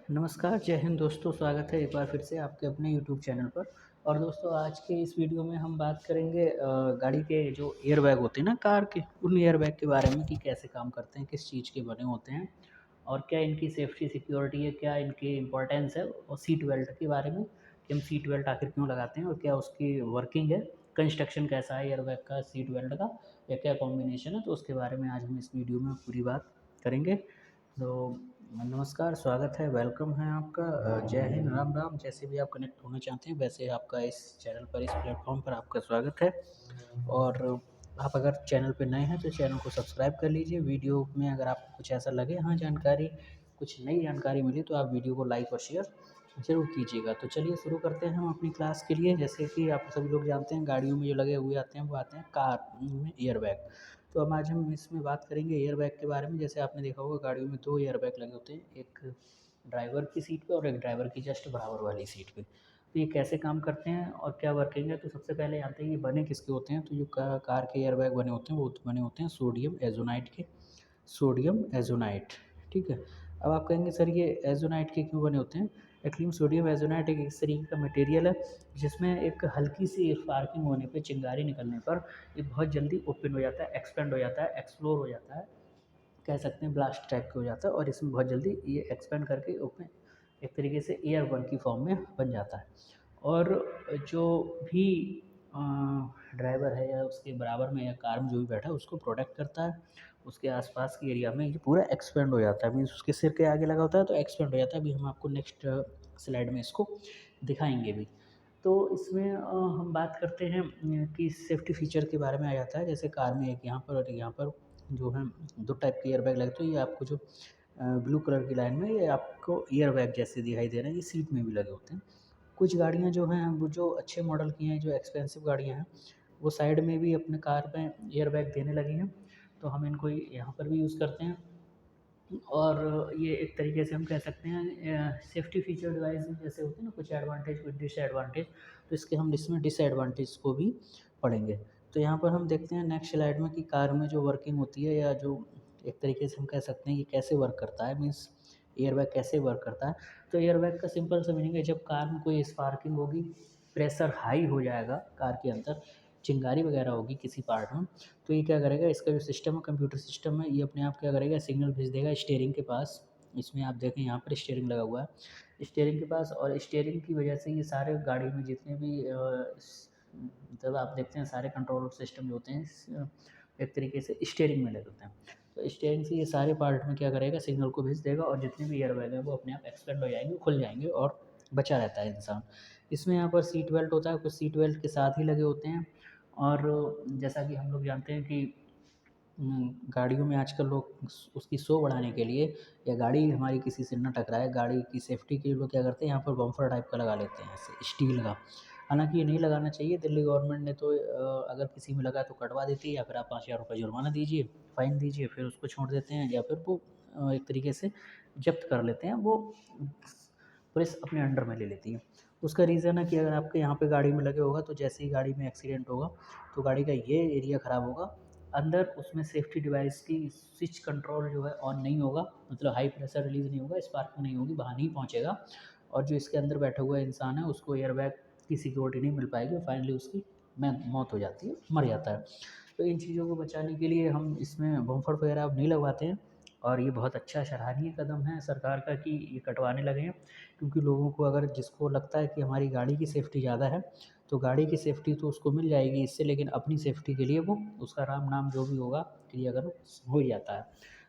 नमस्कार, जय हिंद दोस्तों, स्वागत है एक बार फिर से आपके अपने यूट्यूब चैनल पर। और दोस्तों आज के इस वीडियो में हम बात करेंगे गाड़ी के जो एयरबैग होते हैं ना कार के, उन एयरबैग के बारे में कि कैसे काम करते हैं, किस चीज़ के बने होते हैं और क्या इनकी सेफ्टी सिक्योरिटी है, क्या इनकी इम्पोर्टेंस है और सीट बेल्ट के बारे में कि हम सीट बेल्ट आखिर क्यों लगाते हैं और क्या उसकी वर्किंग है, कंस्ट्रक्शन कैसा है एयरबैग का, सीट बेल्ट का या क्या कॉम्बिनेशन है, तो उसके बारे में आज हम इस वीडियो में पूरी बात करेंगे। तो नमस्कार, स्वागत है, वेलकम है आपका। जय हिंद, राम राम। जैसे भी आप कनेक्ट होना चाहते हैं वैसे आपका इस चैनल पर, इस प्लेटफॉर्म पर आपका स्वागत है। और आप अगर चैनल पे नए हैं तो चैनल को सब्सक्राइब कर लीजिए। वीडियो में अगर आपको कुछ ऐसा लगे, हाँ जानकारी, कुछ नई जानकारी मिली, तो आप वीडियो को लाइक और शेयर ज़रूर कीजिएगा। तो चलिए शुरू करते हैं हम अपनी क्लास के लिए। जैसे कि आप सभी लोग जानते हैं गाड़ियों में जो लगे हुए आते हैं वो आते हैं कार में एयरबैग। तो अब आज हम इसमें बात करेंगे एयरबैग के बारे में। जैसे आपने देखा होगा गाड़ियों में 2 एयरबैग लगे होते हैं, एक ड्राइवर की सीट पे और एक ड्राइवर की जस्ट बराबर वाली सीट पे। तो ये कैसे काम करते हैं और क्या वर्किंग है, तो सबसे पहले आते हैं ये बने किसके होते हैं। तो जो कार के एयरबैग बने होते हैं वो बने होते हैं सोडियम एजोनाइट के। सोडियम एजोनाइट, ठीक है। अब आप कहेंगे सर ये एजोनाइट के क्यों बने होते हैं। एक्चुअली सोडियम एजोनाइट एक इस तरीके का मटेरियल है जिसमें एक हल्की सी स्पार्किंग होने पे, चिंगारी निकलने पर ये बहुत जल्दी ओपन हो जाता है, एक्सपेंड हो जाता है, एक्सप्लोर हो जाता है, कह सकते हैं ब्लास्ट टाइप का हो जाता है और इसमें बहुत जल्दी ये एक्सपेंड करके ओपन एक तरीके से एयर बर्न की फॉर्म में बन जाता है। और जो भी ड्राइवर है या उसके बराबर में या कार में जो भी बैठा है उसको प्रोटेक्ट करता है। उसके आसपास के एरिया में ये पूरा एक्सपेंड हो जाता है, मीन्स उसके सिर के आगे लगा होता है तो एक्सपेंड हो जाता है। अभी हम आपको नेक्स्ट स्लाइड में इसको दिखाएंगे भी। तो इसमें हम बात करते हैं कि सेफ्टी फीचर के बारे में आ जाता है। जैसे कार में एक यहाँ पर और एक यहाँ पर जो है 2 टाइप के एयरबैग लगते हैं। ये आपको जो ब्लू कलर की लाइन में ये आपको एयरबैग जैसे दिखाई दे रहे हैं, ये सीट में भी लगे होते हैं। कुछ गाड़ियाँ जो हैं वो जो अच्छे मॉडल की हैं, जो एक्सपेंसिव गाड़ियाँ हैं, वो साइड में भी अपने कार में एयरबैग देने लगी हैं। तो हम इनको यहाँ पर भी यूज़ करते हैं। और ये एक तरीके से हम कह सकते हैं सेफ्टी फीचर डिवाइस जैसे होते हैं ना, कुछ एडवांटेज कुछ डिसएडवांटेज, तो इसके हम इसमें डिसएडवांटेज को भी पढ़ेंगे। तो यहाँ पर हम देखते हैं नेक्स्ट स्लाइड में कि कार में जो वर्किंग होती है या जो एक तरीके से हम कह सकते हैं ये कैसे वर्क करता है, मीन्स एयरबैग कैसे वर्क करता है। तो एयरबैग का सिंपल सा मीनिंग है, जब कार में कोई स्पार्किंग होगी, प्रेशर हाई हो जाएगा कार के अंदर, चिंगारी वगैरह होगी किसी पार्ट में, तो ये क्या करेगा, इसका जो सिस्टम है, कंप्यूटर सिस्टम है, ये अपने आप क्या करेगा, सिग्नल भेज देगा स्टीयरिंग के पास। इसमें आप देखें यहाँ पर स्टीयरिंग लगा हुआ है स्टीयरिंग के पास, और स्टीयरिंग की वजह से ये सारे गाड़ी में जितने भी मतलब आप देखते हैं सारे कंट्रोल सिस्टम जो होते हैं एक तरीके से स्टीयरिंग में लगे होते हैं। तो स्टीयरिंग से ये सारे पार्ट में क्या करेगा, सिग्नल को भेज देगा और जितने भी एयरबैग हैं वो अपने आप एक्सपेंड हो जाएंगे, खुल जाएंगे और बचा रहता है इंसान। इसमें यहाँ पर सीट बेल्ट होता है, कुछ सीट बेल्ट के साथ ही लगे होते हैं। और जैसा कि हम लोग जानते हैं कि गाड़ियों में आजकल लोग उसकी शो बढ़ाने के लिए या गाड़ी हमारी किसी से न टकराए, गाड़ी की सेफ्टी के लिए लोग क्या करते हैं यहाँ पर बम्पर टाइप का लगा लेते हैं ऐसे स्टील का। हालांकि ये नहीं लगाना चाहिए, दिल्ली गवर्नमेंट ने तो अगर किसी में लगा तो कटवा देती है, या फिर आप 5,000 रुपये जुर्माना दीजिए, फाइन दीजिए, फिर उसको छोड़ देते हैं, या फिर वो एक तरीके से जब्त कर लेते हैं, वो पुलिस अपने अंडर में ले लेती है। उसका रीज़न है कि अगर आपके यहाँ पे गाड़ी में लगे होगा तो जैसे ही गाड़ी में एक्सीडेंट होगा तो गाड़ी का ये एरिया ख़राब होगा, अंदर उसमें सेफ्टी डिवाइस की स्विच कंट्रोल जो है ऑन नहीं होगा, मतलब हाई प्रेशर रिलीज़ नहीं होगा, स्पार्किंग नहीं होगी, बाहर नहीं पहुँचेगा, और जो इसके अंदर बैठा हुआ इंसान है उसको एयरबैग की सिक्योरिटी नहीं मिल पाएगी, फाइनली उसकी मौत हो जाती है, मर जाता है। तो इन चीज़ों को बचाने के लिए हम इसमें बम्फर वगैरह अब नहीं लगवाते हैं। और ये बहुत अच्छा सराहनीय कदम है सरकार का कि ये कटवाने लगे हैं, क्योंकि लोगों को अगर जिसको लगता है कि हमारी गाड़ी की सेफ्टी ज़्यादा है तो गाड़ी की सेफ्टी तो उसको मिल जाएगी इससे, लेकिन अपनी सेफ्टी के लिए वो उसका राम नाम जो भी होगा क्रियाकर्म हो ही जाता है।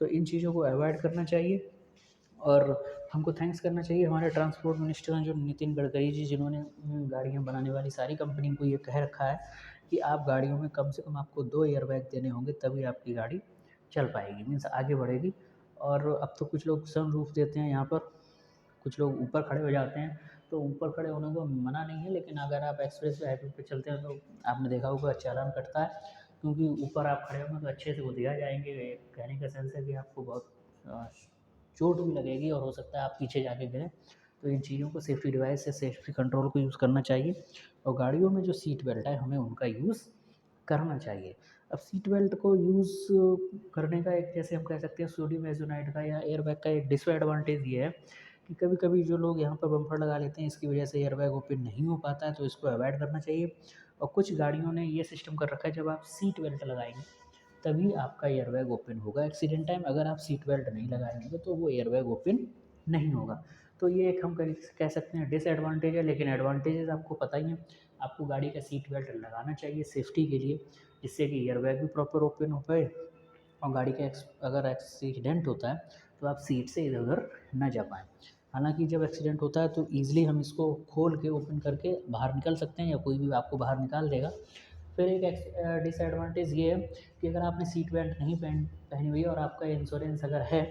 तो इन चीज़ों को अवॉइड करना चाहिए। और हमको थैंक्स करना चाहिए हमारे ट्रांसपोर्ट मिनिस्टर हैं जो नितिन गडकरी जी, जिन्होंने गाड़ियाँ बनाने वाली सारी कंपनी को ये कह रखा है कि आप गाड़ियों में कम से कम आपको 2 एयरबैग देने होंगे तभी आपकी गाड़ी चल पाएगी, मीन्स आगे बढ़ेगी। और अब तो कुछ लोग सनरूफ देते हैं यहाँ पर, कुछ लोग ऊपर खड़े हो जाते हैं, तो ऊपर खड़े होने को मना नहीं है, लेकिन अगर आप एक्सप्रेस वे हाईवे पे चलते हैं तो आपने देखा होगा चालान कटता है, क्योंकि ऊपर आप खड़े होंगे तो अच्छे से वो दिखा जाएंगे। कहने का सेंस है कि आपको बहुत चोट भी लगेगी और हो सकता है आप पीछे जाके गिरें। तो इन चीज़ों को, सेफ्टी डिवाइस या सेफ्टी कंट्रोल को यूज़ करना चाहिए। और गाड़ियों में जो सीट बेल्ट है हमें उनका यूज़ करना चाहिए। अब सीट बेल्ट को यूज़ करने का एक, जैसे हम कह सकते हैं सोडियम एज़ोनाइड का या एयरबैग का एक डिसएडवांटेज ये है कि कभी-कभी जो लोग यहाँ पर बम्पर लगा लेते हैं, इसकी वजह से एयरबैग ओपन नहीं हो पाता है, तो इसको अवॉइड करना चाहिए। और कुछ गाड़ियों ने ये सिस्टम कर रखा है, जब आप सीट बेल्ट लगाएँगे तभी आपका एयरबैग ओपन होगा एक्सीडेंट टाइम। अगर आप सीट बेल्ट नहीं लगाएँगे तो वो एयरबैग ओपन नहीं होगा। तो ये एक हम कह सकते हैं डिसएडवांटेज है, लेकिन एडवांटेजेस आपको पता ही है। आपको गाड़ी का सीट बेल्ट लगाना चाहिए सेफ्टी के लिए, जिससे कि एयरबैग भी प्रॉपर ओपन हो पाए और गाड़ी का अगर एक्सीडेंट होता है तो आप सीट से इधर-उधर ना जा पाएँ। हालाँकि जब एक्सीडेंट होता है तो ईज़िली हम इसको खोल के ओपन करके बाहर निकल सकते हैं, या कोई भी आपको बाहर निकाल देगा। फिर एक डिसएडवांटेज ये है कि अगर आपने सीट बेल्ट नहीं पहनी हुई है और आपका इंश्योरेंस अगर है,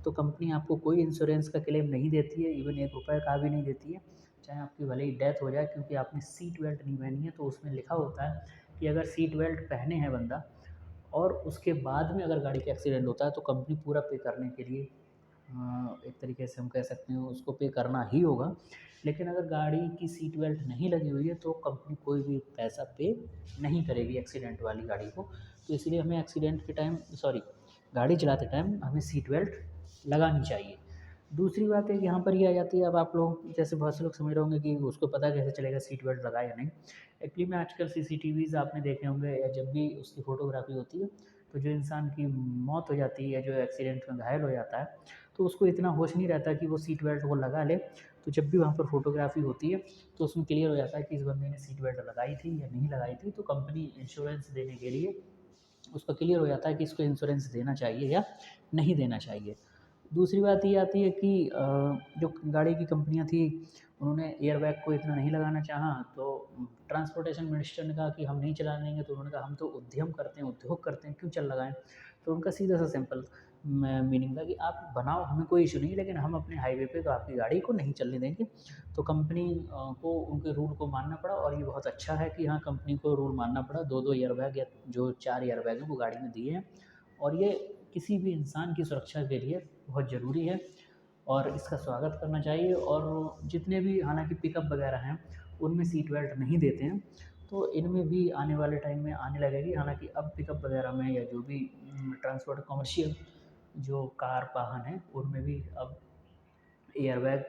तो कंपनी आपको कोई इंश्योरेंस का क्लेम नहीं देती है, इवन ₹1 का भी नहीं देती है, चाहे आपकी भले ही डेथ हो जाए, क्योंकि आपने सीट बेल्ट नहीं पहनी है। तो उसमें लिखा होता है कि अगर सीट बेल्ट पहने है बंदा और उसके बाद में अगर गाड़ी का एक्सीडेंट होता है, तो कंपनी पूरा पे करने के लिए एक तरीके से हम कह सकते हैं उसको पे करना ही होगा। लेकिन अगर गाड़ी की सीट बेल्ट नहीं लगी हुई है तो कंपनी कोई भी पैसा पे नहीं करेगी एक्सीडेंट वाली गाड़ी को। तो इसलिए हमें एक्सीडेंट के टाइम गाड़ी चलाते टाइम हमें सीट बेल्ट लगानी चाहिए। दूसरी बात एक यहाँ पर ये आ जाती है, अब आप लोग जैसे बहुत से लोग समझ रहे होंगे कि उसको पता कैसे चलेगा सीट बेल्ट लगा या नहीं। एक्चुअली में आजकल सीसीटीवीज़ आपने देखे होंगे, या जब भी उसकी फ़ोटोग्राफी होती है, तो जो इंसान की मौत हो जाती है या जो एक्सीडेंट में घायल हो जाता है, तो उसको इतना होश नहीं रहता कि वो सीट बेल्ट वो लगा ले। तो जब भी वहाँ पर फ़ोटोग्राफी होती है तो उसमें क्लियर हो जाता है कि इस बंदे ने सीट बेल्ट लगाई थी या नहीं लगाई थी। तो कंपनी इंश्योरेंस देने के लिए उसका क्लियर हो जाता है कि इसको इंश्योरेंस देना चाहिए या नहीं देना चाहिए। दूसरी बात ये आती है कि जो गाड़ी की कंपनियाँ थी, उन्होंने एयरबैग को इतना नहीं लगाना चाहा, तो ट्रांसपोर्टेशन मिनिस्टर ने कहा कि हम नहीं चलाने देंगे। तो उन्होंने कहा हम तो उद्यम करते हैं, उद्योग करते हैं, क्यों चल लगाएँ। तो उनका सीधा सा सिंपल मीनिंग था कि आप बनाओ, हमें कोई इशू नहीं, लेकिन हम अपने हाईवे पे तो आपकी गाड़ी को नहीं चलने देंगे। तो कंपनी को उनके रूल को मानना पड़ा, और ये बहुत अच्छा है कि हाँ, कंपनी को रूल मानना पड़ा। 2-2 एयरबैग या जो 4 एयरबैग हैं वो गाड़ी में दिए हैं, और ये किसी भी इंसान की सुरक्षा के लिए बहुत ज़रूरी है और इसका स्वागत करना चाहिए। और जितने भी हालाँकि पिकअप वगैरह हैं, उनमें सीट बेल्ट नहीं देते हैं, तो इनमें भी आने वाले टाइम में आने लगेगी। हालाँकि अब पिकअप वगैरह में या जो भी ट्रांसपोर्ट कमर्शियल जो कार वाहन हैं, उनमें भी अब एयरबैग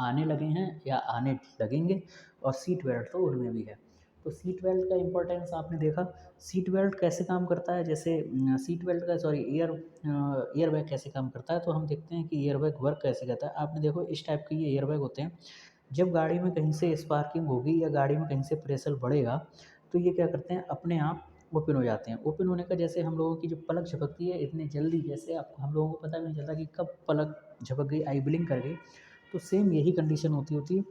आने लगे हैं या आने लगेंगे, और सीट बेल्ट तो उनमें भी है। तो सीट बेल्ट का इम्पोर्टेंस आपने देखा। सीट बेल्ट कैसे काम करता है, जैसे सीट बेल्ट का एयरबैग कैसे काम करता है, तो हम देखते हैं कि एयरबैग वर्क कैसे करता है। आपने देखो इस टाइप के ये एयरबैग होते हैं, जब गाड़ी में कहीं से स्पार्किंग होगी या गाड़ी में कहीं से प्रेशर बढ़ेगा, तो ये क्या करते हैं, अपने आप ओपन हो जाते हैं। ओपन होने का जैसे हम लोगों की जो पलक झपकती है इतनी जल्दी, जैसे आप हम लोगों को पता भी नहीं चलता कि कब पलक झपक गई, आई ब्लिंक कर गई। तो सेम यही कंडीशन होती है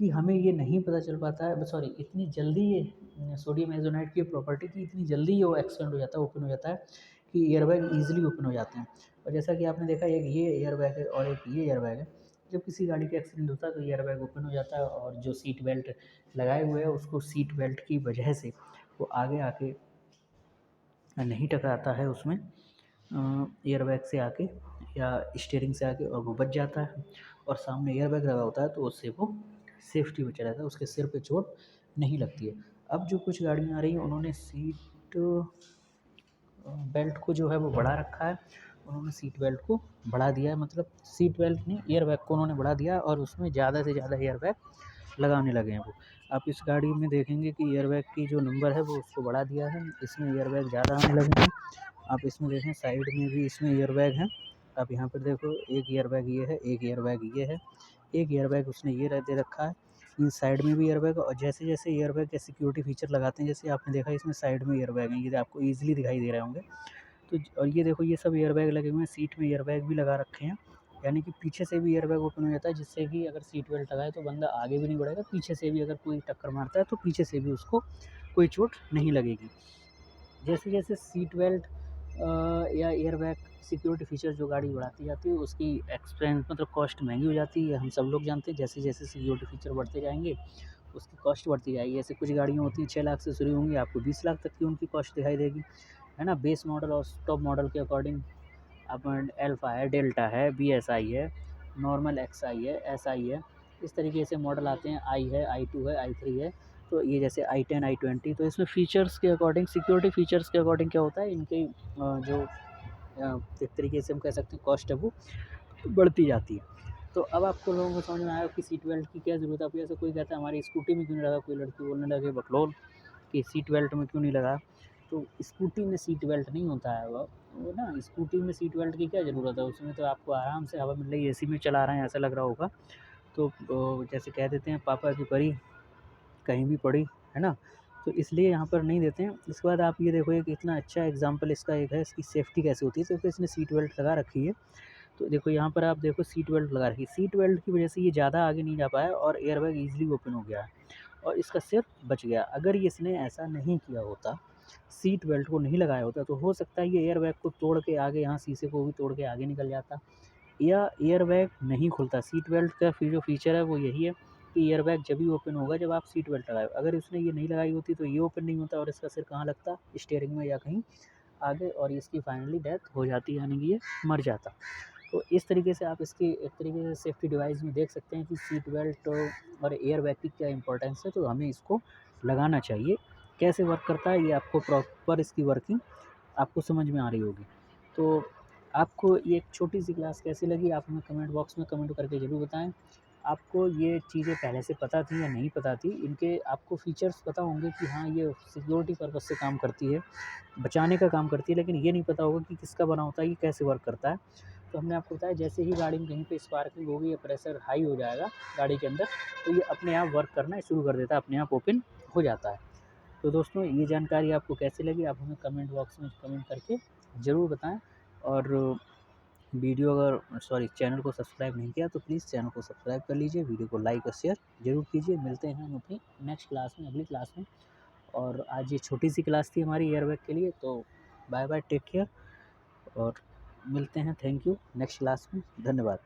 कि हमें ये नहीं पता चल पाता है, इतनी जल्दी ये सोडियम एज़ोनाइट की प्रॉपर्टी की इतनी जल्दी ये वो एक्सपेंड हो जाता है, ओपन हो जाता है, कि एयरबैग ईज़िली ओपन हो जाते हैं। और जैसा कि आपने देखा, एक ये एयरबैग है और एक ये एयरबैग है। जब किसी गाड़ी का एक्सीडेंट होता है तो एयरबैग ओपन हो जाता है, और जो सीट बेल्ट लगाए हुए हैं उसको सीट बेल्ट की वजह से वो आगे आके नहीं टकराता है उसमें एयरबैग से आके या स्टीयरिंग से आके, और वो बच जाता है। और सामने एयरबैग लगा होता है तो उससे वो सेफ्टी में चला जाता है, उसके सिर पे चोट नहीं लगती है। अब जो कुछ गाड़ियाँ आ रही हैं उन्होंने सीट बेल्ट को जो है वो बढ़ा रखा है। उन्होंने सीट बेल्ट को बढ़ा दिया है, मतलब सीट बेल्ट नहीं, एयरबैग को उन्होंने बढ़ा दिया, और उसमें ज़्यादा से ज़्यादा एयरबैग लगाने लगे हैं वो। आप इस गाड़ी में देखेंगे कि एयरबैग की जो नंबर है वो उसको बढ़ा दिया है, इसमें एयरबैग ज़्यादा आने लगे हैं। आप इसमें देखें साइड में भी इसमें एयरबैग हैं। आप यहाँ पर देखो, एक एयरबैग ये है, एक एयरबैग ये है, एक एयरबैग उसने ये दे रखा है। इन साइड में भी एयरबैग, और जैसे-जैसे एयरबैग के सिक्योरिटी फीचर लगाते हैं, जैसे आपने देखा इसमें साइड में एयरबैग हैं, ये आपको ईज़िली दिखाई दे रहे होंगे। तो और ये देखो, ये सब एयरबैग लगे हुए हैं, सीट में एयरबैग भी लगा रखे हैं, यानी कि पीछे से भी एयरबैग ओपन हो जाता है, जिससे कि अगर सीट बेल्ट लगाए तो बंदा आगे भी नहीं बढ़ेगा, पीछे से भी अगर कोई टक्कर मारता है तो पीछे से भी उसको कोई चोट नहीं लगेगी। जैसे-जैसे सीट बेल्ट या एयरबैग सिक्योरिटी फीचर जो गाड़ी बढ़ाती जाती है, उसकी एक्सपेंस मतलब कॉस्ट महंगी हो जाती है, हम सब लोग जानते हैं। जैसे-जैसे सिक्योरिटी फीचर बढ़ते जाएँगे, उसकी कॉस्ट बढ़ती जाएगी। ऐसे कुछ गाड़ियाँ होती हैं 6 लाख से शुरू होंगी, आपको 20 लाख तक की उनकी कॉस्ट दिखाई देगी, है ना? बेस मॉडल और टॉप मॉडल के अकॉर्डिंग अपन अल्फ़ा है, डेल्टा है, बीएसआई है, नॉर्मल एक्सआई है, एसआई है, इस तरीके से मॉडल आते हैं। आई है, आई2 है, आई3 है। तो ये जैसे आई10, आई20, तो इसमें फ़ीचर्स के अकॉर्डिंग, सिक्योरिटी फ़ीचर्स के अकॉर्डिंग क्या होता है, इनकी जो एक तरीके से हम कह सकते हैं कॉस्ट है वो बढ़ती जाती है। तो अब आपको लोगों को समझ में आया कि सीट बेल्ट की क्या ज़रूरत है। अब जैसे कोई कहता है हमारी स्कूटी में क्यों नहीं लगा, कोई लड़की बोलने लगे बकलोल कि सीट बेल्ट में क्यों नहीं लगा। तो स्कूटी में सीट बेल्ट नहीं होता है वो ना, स्कूटी में सीट बेल्ट की क्या ज़रूरत है, उसमें तो आपको आराम से हवा मिल रही है, एसी में चला रहे हैं ऐसा लग रहा होगा। तो जैसे कह देते हैं पापा की परी कहीं भी पड़ी, है ना? तो इसलिए यहाँ पर नहीं देते हैं। इसके बाद आप ये देखो एक इतना अच्छा एग्ज़ाम्पल इसका एक है, इसकी सेफ्टी कैसे होती है। देखो इसने सीट बेल्ट लगा रखी है, तो देखो यहाँ पर आप देखो सीट बेल्ट लगा रखी है। सीट बेल्ट की वजह से ये ज़्यादा आगे नहीं जा पाया और एयरबैग ईज़िली ओपन हो गया है और इसका सिर बच गया। अगर इसने ऐसा नहीं किया होता, सीट बेल्ट को नहीं लगाया होता, तो हो सकता है ये एयरबैग को तोड़ के आगे यहाँ शीशे को भी तोड़ के आगे निकल जाता या एयरबैग नहीं खुलता। सीट बेल्ट का जो फ़ीचर है वो यही है कि एयरबैग जभी ओपन होगा जब आप सीट बेल्ट लगाए। अगर इसने ये नहीं लगाई होती तो ये ओपन नहीं होता और इसका सिर कहाँ लगता, स्टीयरिंग में या कहीं आगे, और इसकी फाइनली डेथ हो जाती, यानी कि ये मर जाता। तो इस तरीके से आप इसकी एक तरीके से सेफ्टी डिवाइस में देख सकते हैं कि सीट बेल्ट और एयरबैग की क्या इंपॉर्टेंस है। तो हमें इसको लगाना चाहिए। कैसे वर्क करता है ये आपको प्रॉपर इसकी वर्किंग आपको समझ में आ रही होगी। तो आपको ये एक छोटी-सी क्लास कैसी लगी, आप हमें कमेंट बॉक्स में कमेंट करके ज़रूर बताएँ। आपको ये चीज़ें पहले से पता थी या नहीं पता थी? इनके आपको फ़ीचर्स पता होंगे कि हाँ, ये सिक्योरिटी पर्पज़ से काम करती है, बचाने का काम करती है, लेकिन ये नहीं पता होगा कि किसका बना होता है, ये कैसे वर्क करता है। तो हमने आपको बताया जैसे ही गाड़ी में कहीं पे स्पार्किंग होगी या प्रेशर हाई हो जाएगा गाड़ी के अंदर, तो ये अपने आप वर्क करना शुरू कर देता है, अपने आप ओपन हो जाता है। तो दोस्तों ये जानकारी आपको कैसी लगी, आप हमें कमेंट बॉक्स में कमेंट करके ज़रूर बताएँ। और वीडियो अगर चैनल को सब्सक्राइब नहीं किया तो प्लीज़ चैनल को सब्सक्राइब कर लीजिए, वीडियो को लाइक और शेयर ज़रूर कीजिए। मिलते हैं हम अपनी नेक्स्ट क्लास में, अगली क्लास में। और आज ये छोटी-सी क्लास थी हमारी एयरबैग के लिए, तो बाय बाय, टेक केयर और मिलते हैं। थैंक यू नेक्स्ट क्लास में। धन्यवाद।